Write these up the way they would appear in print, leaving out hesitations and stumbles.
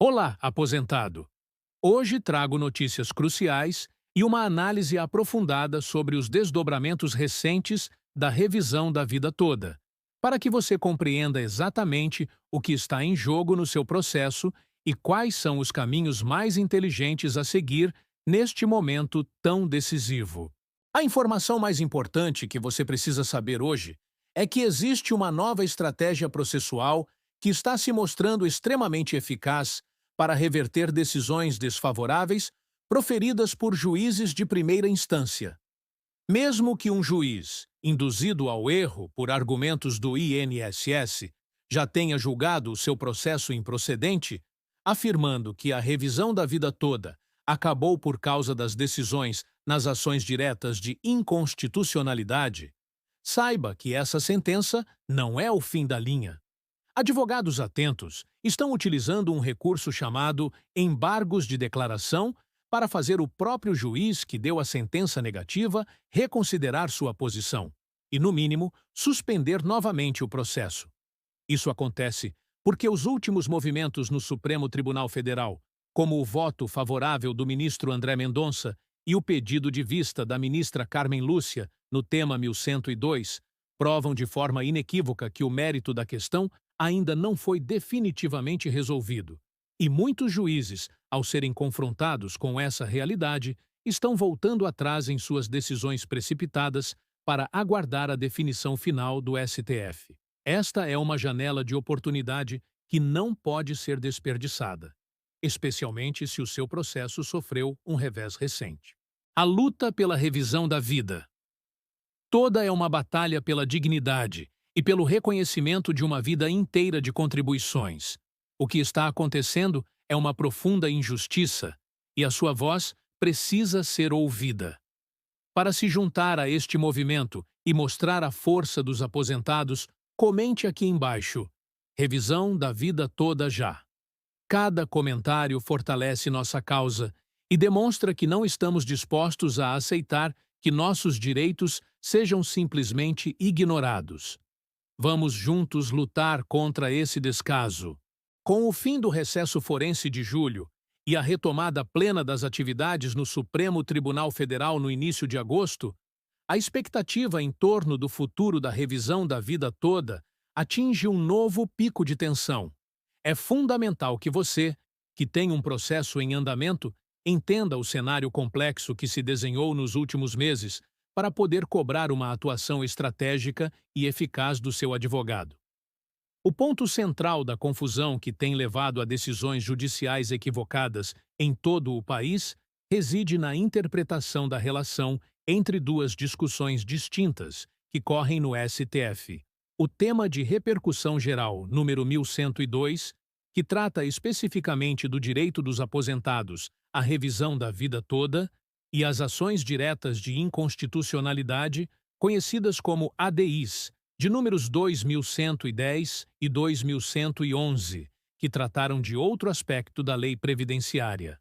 Olá, aposentado! Hoje trago notícias cruciais e uma análise aprofundada sobre os desdobramentos recentes da revisão da vida toda, para que você compreenda exatamente o que está em jogo no seu processo e quais são os caminhos mais inteligentes a seguir neste momento tão decisivo. A informação mais importante que você precisa saber hoje é que existe uma nova estratégia processual que está se mostrando extremamente eficaz para reverter decisões desfavoráveis proferidas por juízes de primeira instância. Mesmo que um juiz, induzido ao erro por argumentos do INSS, já tenha julgado o seu processo improcedente, afirmando que a revisão da vida toda acabou por causa das decisões nas ações diretas de inconstitucionalidade, saiba que essa sentença não é o fim da linha. Advogados atentos estão utilizando um recurso chamado embargos de declaração para fazer o próprio juiz que deu a sentença negativa reconsiderar sua posição e, no mínimo, suspender novamente o processo. Isso acontece porque os últimos movimentos no Supremo Tribunal Federal, como o voto favorável do ministro André Mendonça e o pedido de vista da ministra Carmen Lúcia no tema 1102, provam de forma inequívoca que o mérito da questão ainda não foi definitivamente resolvido. E muitos juízes, ao serem confrontados com essa realidade, estão voltando atrás em suas decisões precipitadas para aguardar a definição final do STF. Esta é uma janela de oportunidade que não pode ser desperdiçada, especialmente se o seu processo sofreu um revés recente. A luta pela revisão da vida. Toda é uma batalha pela dignidade e pelo reconhecimento de uma vida inteira de contribuições. O que está acontecendo é uma profunda injustiça e a sua voz precisa ser ouvida. Para se juntar a este movimento e mostrar a força dos aposentados, comente aqui embaixo. Revisão da vida toda já. Cada comentário fortalece nossa causa e demonstra que não estamos dispostos a aceitar que nossos direitos sejam simplesmente ignorados. Vamos juntos lutar contra esse descaso. Com o fim do recesso forense de julho e a retomada plena das atividades no Supremo Tribunal Federal no início de agosto, a expectativa em torno do futuro da revisão da vida toda atinge um novo pico de tensão. É fundamental que você, que tem um processo em andamento, entenda o cenário complexo que se desenhou nos últimos meses para poder cobrar uma atuação estratégica e eficaz do seu advogado. O ponto central da confusão que tem levado a decisões judiciais equivocadas em todo o país reside na interpretação da relação entre duas discussões distintas que correm no STF. O tema de repercussão geral número 1102, que trata especificamente do direito dos aposentados à revisão da vida toda, e as ações diretas de inconstitucionalidade, conhecidas como ADIs, de números 2110 e 2111, que trataram de outro aspecto da lei previdenciária.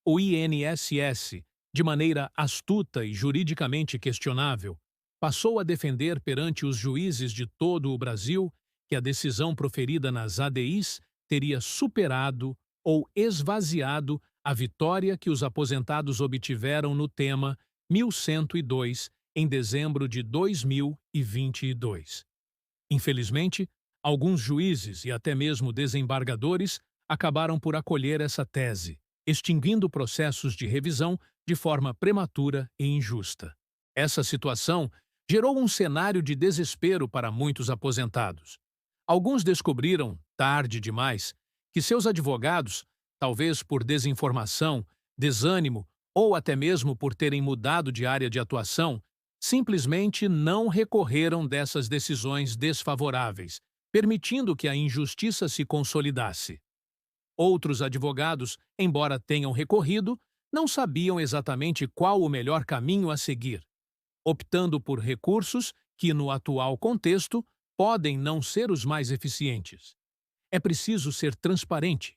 O INSS, de maneira astuta e juridicamente questionável, passou a defender perante os juízes de todo o Brasil que a decisão proferida nas ADIs teria superado ou esvaziado a vitória que os aposentados obtiveram no tema 1102 em dezembro de 2022. Infelizmente, alguns juízes e até mesmo desembargadores acabaram por acolher essa tese, extinguindo processos de revisão de forma prematura e injusta. Essa situação gerou um cenário de desespero para muitos aposentados. Alguns descobriram, tarde demais, que seus advogados, talvez por desinformação, desânimo ou até mesmo por terem mudado de área de atuação, simplesmente não recorreram dessas decisões desfavoráveis, permitindo que a injustiça se consolidasse. Outros advogados, embora tenham recorrido, não sabiam exatamente qual o melhor caminho a seguir, optando por recursos que, no atual contexto, podem não ser os mais eficientes. É preciso ser transparente.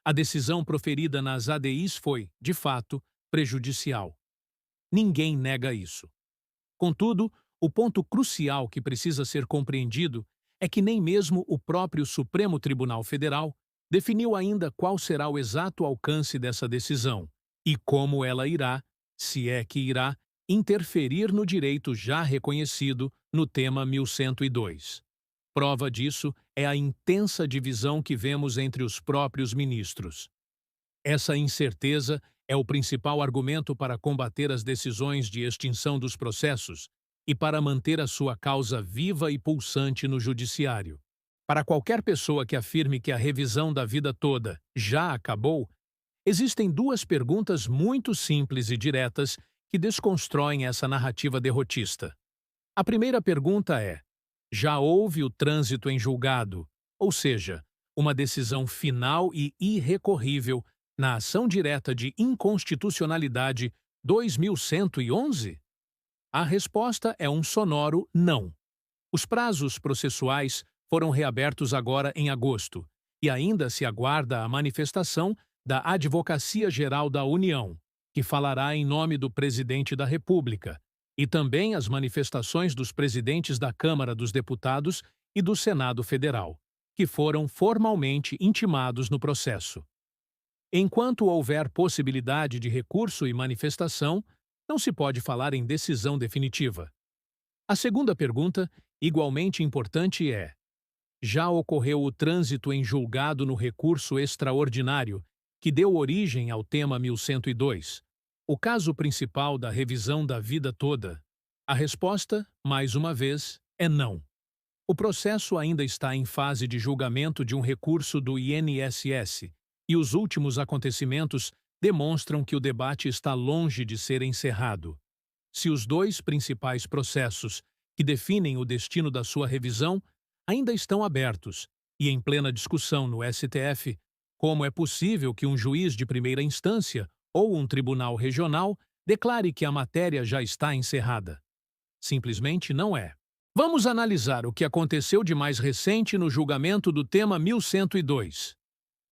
A decisão proferida nas ADIs foi, de fato, prejudicial. Ninguém nega isso. Contudo, o ponto crucial que precisa ser compreendido é que nem mesmo o próprio Supremo Tribunal Federal definiu ainda qual será o exato alcance dessa decisão e como ela irá, se é que irá, interferir no direito já reconhecido no tema 1102. Prova disso é a intensa divisão que vemos entre os próprios ministros. Essa incerteza é o principal argumento para combater as decisões de extinção dos processos e para manter a sua causa viva e pulsante no judiciário. Para qualquer pessoa que afirme que a revisão da vida toda já acabou, existem duas perguntas muito simples e diretas que desconstroem essa narrativa derrotista. A primeira pergunta é: já houve o trânsito em julgado, ou seja, uma decisão final e irrecorrível na ação direta de inconstitucionalidade 2111? A resposta é um sonoro não. Os prazos processuais foram reabertos agora em agosto e ainda se aguarda a manifestação da Advocacia Geral da União, que falará em nome do Presidente da República, e também as manifestações dos presidentes da Câmara dos Deputados e do Senado Federal, que foram formalmente intimados no processo. Enquanto houver possibilidade de recurso e manifestação, não se pode falar em decisão definitiva. A segunda pergunta, igualmente importante, é: já ocorreu o trânsito em julgado no recurso extraordinário que deu origem ao tema 1102, o caso principal da revisão da vida toda? A resposta, mais uma vez, é não. O processo ainda está em fase de julgamento de um recurso do INSS, e os últimos acontecimentos demonstram que o debate está longe de ser encerrado. Se os dois principais processos que definem o destino da sua revisão ainda estão abertos e em plena discussão no STF, como é possível que um juiz de primeira instância ou um tribunal regional declare que a matéria já está encerrada? Simplesmente não é. Vamos analisar o que aconteceu de mais recente no julgamento do tema 1102.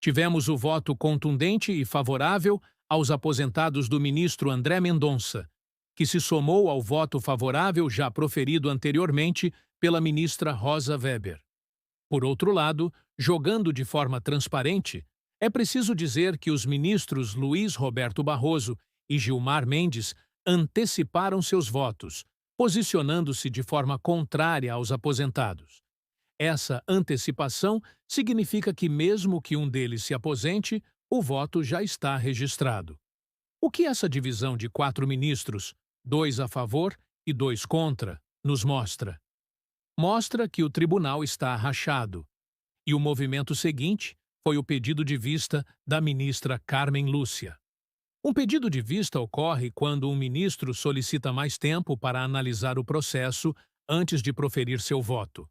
Tivemos o voto contundente e favorável aos aposentados do ministro André Mendonça, que se somou ao voto favorável já proferido anteriormente pela ministra Rosa Weber. Por outro lado, jogando de forma transparente, é preciso dizer que os ministros Luiz Roberto Barroso e Gilmar Mendes anteciparam seus votos, posicionando-se de forma contrária aos aposentados. Essa antecipação significa que, mesmo que um deles se aposente, o voto já está registrado. O que essa divisão de 4 ministros, 2 a favor e 2 contra, nos mostra? Mostra que o tribunal está rachado. E o movimento seguinte foi o pedido de vista da ministra Carmen Lúcia. Um pedido de vista ocorre quando um ministro solicita mais tempo para analisar o processo antes de proferir seu voto.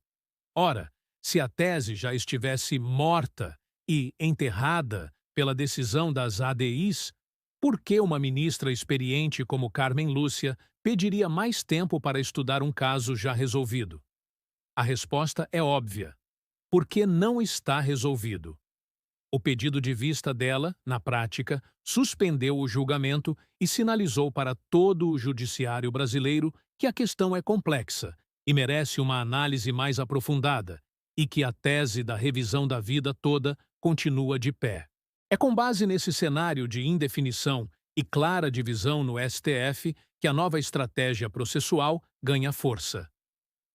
Ora, se a tese já estivesse morta e enterrada pela decisão das ADIs, por que uma ministra experiente como Carmen Lúcia pediria mais tempo para estudar um caso já resolvido? A resposta é óbvia: porque não está resolvido. O pedido de vista dela, na prática, suspendeu o julgamento e sinalizou para todo o judiciário brasileiro que a questão é complexa e merece uma análise mais aprofundada, e que a tese da revisão da vida toda continua de pé. É com base nesse cenário de indefinição e clara divisão no STF que a nova estratégia processual ganha força.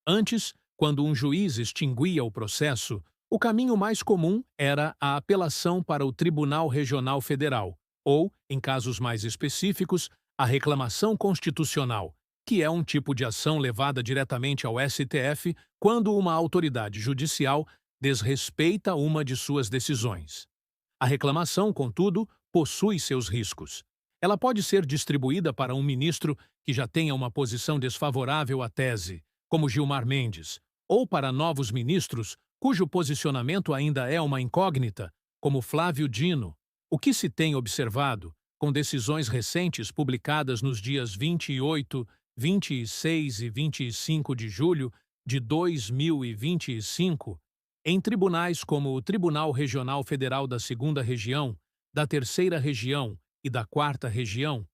Antes, quando um juiz extinguia o processo, o caminho mais comum era a apelação para o Tribunal Regional Federal, ou, em casos mais específicos, a reclamação constitucional, que é um tipo de ação levada diretamente ao STF quando uma autoridade judicial desrespeita uma de suas decisões. A reclamação, contudo, possui seus riscos. Ela pode ser distribuída para um ministro que já tenha uma posição desfavorável à tese, como Gilmar Mendes, ou para novos ministros cujo posicionamento ainda é uma incógnita, como Flávio Dino. O que se tem observado, com decisões recentes publicadas nos dias 28, 26 e 25 de julho de 2025, em tribunais como o Tribunal Regional Federal da 2ª Região, da 3ª Região e da 4ª Região,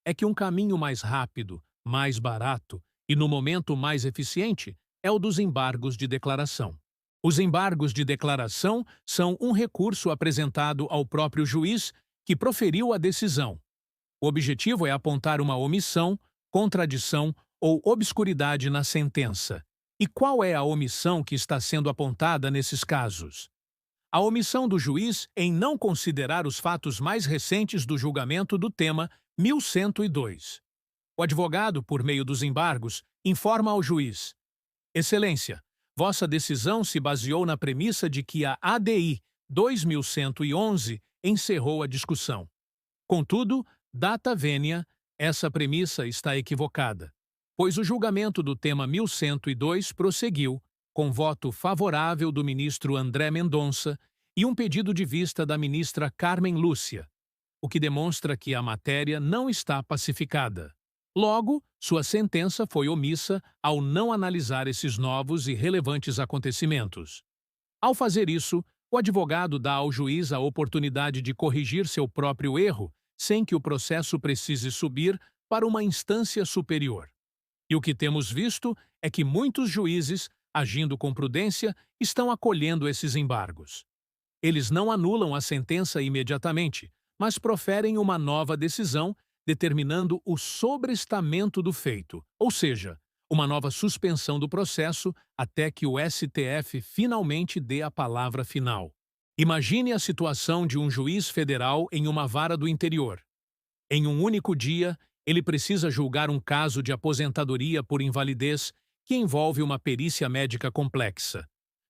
é que um caminho mais rápido, mais barato e, no momento, mais eficiente é o dos embargos de declaração. Os embargos de declaração são um recurso apresentado ao próprio juiz que proferiu a decisão. O objetivo é apontar uma omissão, contradição ou obscuridade na sentença. E qual é a omissão que está sendo apontada nesses casos? A omissão do juiz em não considerar os fatos mais recentes do julgamento do tema 1102. O advogado, por meio dos embargos, informa ao juiz: Excelência, vossa decisão se baseou na premissa de que a ADI 2111 encerrou a discussão. Contudo, data vênia, essa premissa está equivocada, pois o julgamento do tema 1102 prosseguiu, com voto favorável do ministro André Mendonça e um pedido de vista da ministra Carmen Lúcia, o que demonstra que a matéria não está pacificada. Logo, sua sentença foi omissa ao não analisar esses novos e relevantes acontecimentos. Ao fazer isso, o advogado dá ao juiz a oportunidade de corrigir seu próprio erro, sem que o processo precise subir para uma instância superior. E o que temos visto é que muitos juízes, agindo com prudência, estão acolhendo esses embargos. Eles não anulam a sentença imediatamente, mas proferem uma nova decisão, determinando o sobrestamento do feito, ou seja, uma nova suspensão do processo até que o STF finalmente dê a palavra final. Imagine a situação de um juiz federal em uma vara do interior. Em um único dia, ele precisa julgar um caso de aposentadoria por invalidez que envolve uma perícia médica complexa.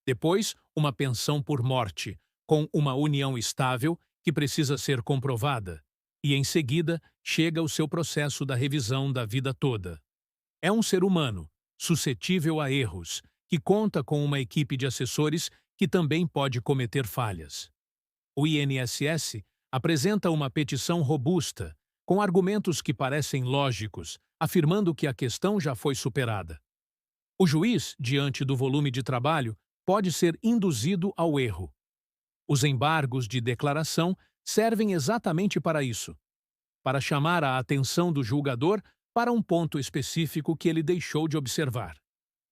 Depois, uma pensão por morte, com uma união estável que precisa ser comprovada. E, em seguida, chega o seu processo da revisão da vida toda. É um ser humano, suscetível a erros, que conta com uma equipe de assessores que também pode cometer falhas. O INSS apresenta uma petição robusta, com argumentos que parecem lógicos, afirmando que a questão já foi superada. O juiz, diante do volume de trabalho, pode ser induzido ao erro. Os embargos de declaração servem exatamente para isso, para chamar a atenção do julgador para um ponto específico que ele deixou de observar.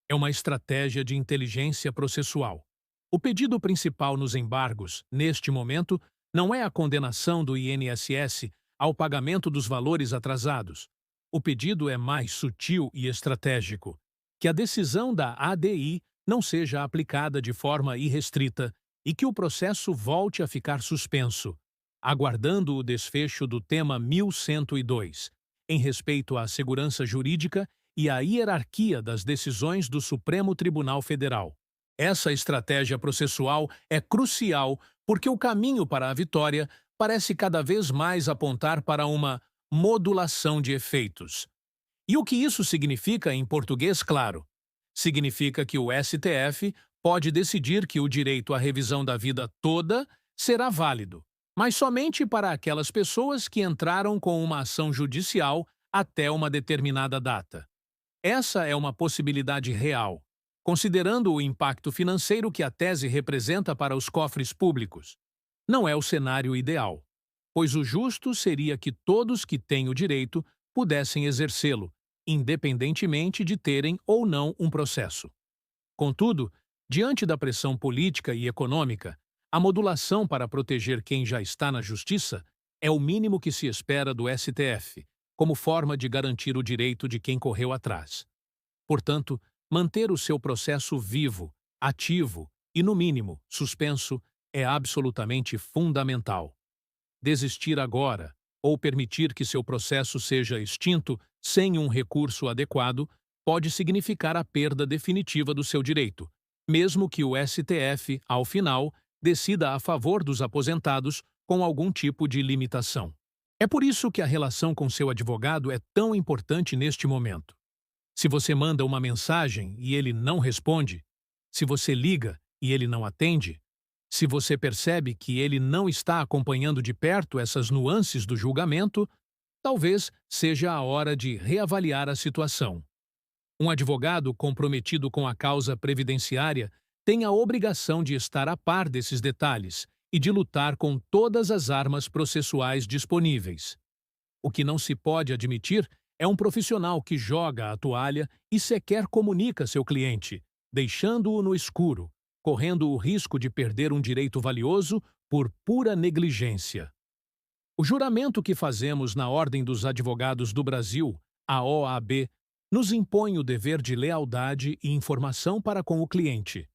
É uma estratégia de inteligência processual. O pedido principal nos embargos, neste momento, não é a condenação do INSS ao pagamento dos valores atrasados. O pedido é mais sutil e estratégico, que a decisão da ADI não seja aplicada de forma irrestrita e que o processo volte a ficar suspenso, aguardando o desfecho do tema 1102, em respeito à segurança jurídica e à hierarquia das decisões do Supremo Tribunal Federal. Essa estratégia processual é crucial porque o caminho para a vitória parece cada vez mais apontar para uma modulação de efeitos. E o que isso significa em português claro? Significa que o STF pode decidir que o direito à revisão da vida toda será válido, mas somente para aquelas pessoas que entraram com uma ação judicial até uma determinada data. Essa é uma possibilidade real, considerando o impacto financeiro que a tese representa para os cofres públicos. Não é o cenário ideal, pois o justo seria que todos que têm o direito pudessem exercê-lo, independentemente de terem ou não um processo. Contudo, diante da pressão política e econômica, a modulação para proteger quem já está na justiça é o mínimo que se espera do STF, como forma de garantir o direito de quem correu atrás. Portanto, manter o seu processo vivo, ativo e, no mínimo, suspenso é absolutamente fundamental. Desistir agora ou permitir que seu processo seja extinto sem um recurso adequado pode significar a perda definitiva do seu direito, mesmo que o STF, ao final, decida a favor dos aposentados com algum tipo de limitação. É por isso que a relação com seu advogado é tão importante neste momento. Se você manda uma mensagem e ele não responde, se você liga e ele não atende, se você percebe que ele não está acompanhando de perto essas nuances do julgamento, talvez seja a hora de reavaliar a situação. Um advogado comprometido com a causa previdenciária tem a obrigação de estar a par desses detalhes e de lutar com todas as armas processuais disponíveis. O que não se pode admitir é um profissional que joga a toalha e sequer comunica seu cliente, deixando-o no escuro, correndo o risco de perder um direito valioso por pura negligência. O juramento que fazemos na Ordem dos Advogados do Brasil, a OAB, nos impõe o dever de lealdade e informação para com o cliente.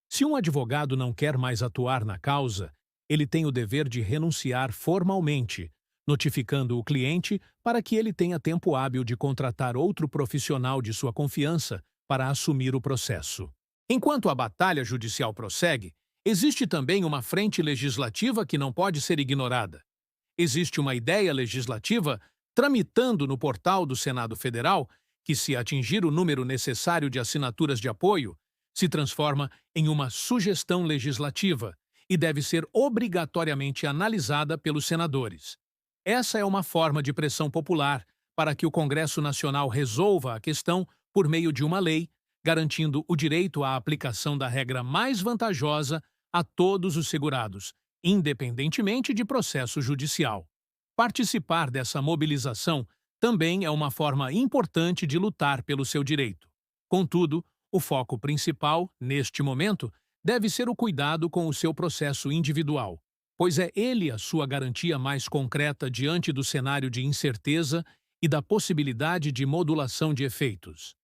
Se um advogado não quer mais atuar na causa, ele tem o dever de renunciar formalmente, notificando o cliente para que ele tenha tempo hábil de contratar outro profissional de sua confiança para assumir o processo. Enquanto a batalha judicial prossegue, existe também uma frente legislativa que não pode ser ignorada. Existe uma ideia legislativa tramitando no portal do Senado Federal que, se atingir o número necessário de assinaturas de apoio, se transforma em uma sugestão legislativa e deve ser obrigatoriamente analisada pelos senadores. Essa é uma forma de pressão popular para que o Congresso Nacional resolva a questão por meio de uma lei, garantindo o direito à aplicação da regra mais vantajosa a todos os segurados, independentemente de processo judicial. Participar dessa mobilização também é uma forma importante de lutar pelo seu direito. Contudo, o foco principal, neste momento, deve ser o cuidado com o seu processo individual, pois é ele a sua garantia mais concreta diante do cenário de incerteza e da possibilidade de modulação de efeitos.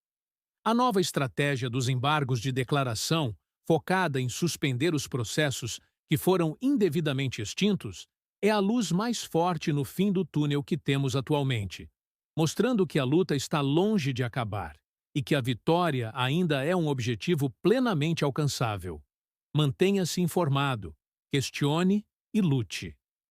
A nova estratégia dos embargos de declaração, focada em suspender os processos que foram indevidamente extintos, é a luz mais forte no fim do túnel que temos atualmente, mostrando que a luta está longe de acabar e que a vitória ainda é um objetivo plenamente alcançável. Mantenha-se informado, questione e lute.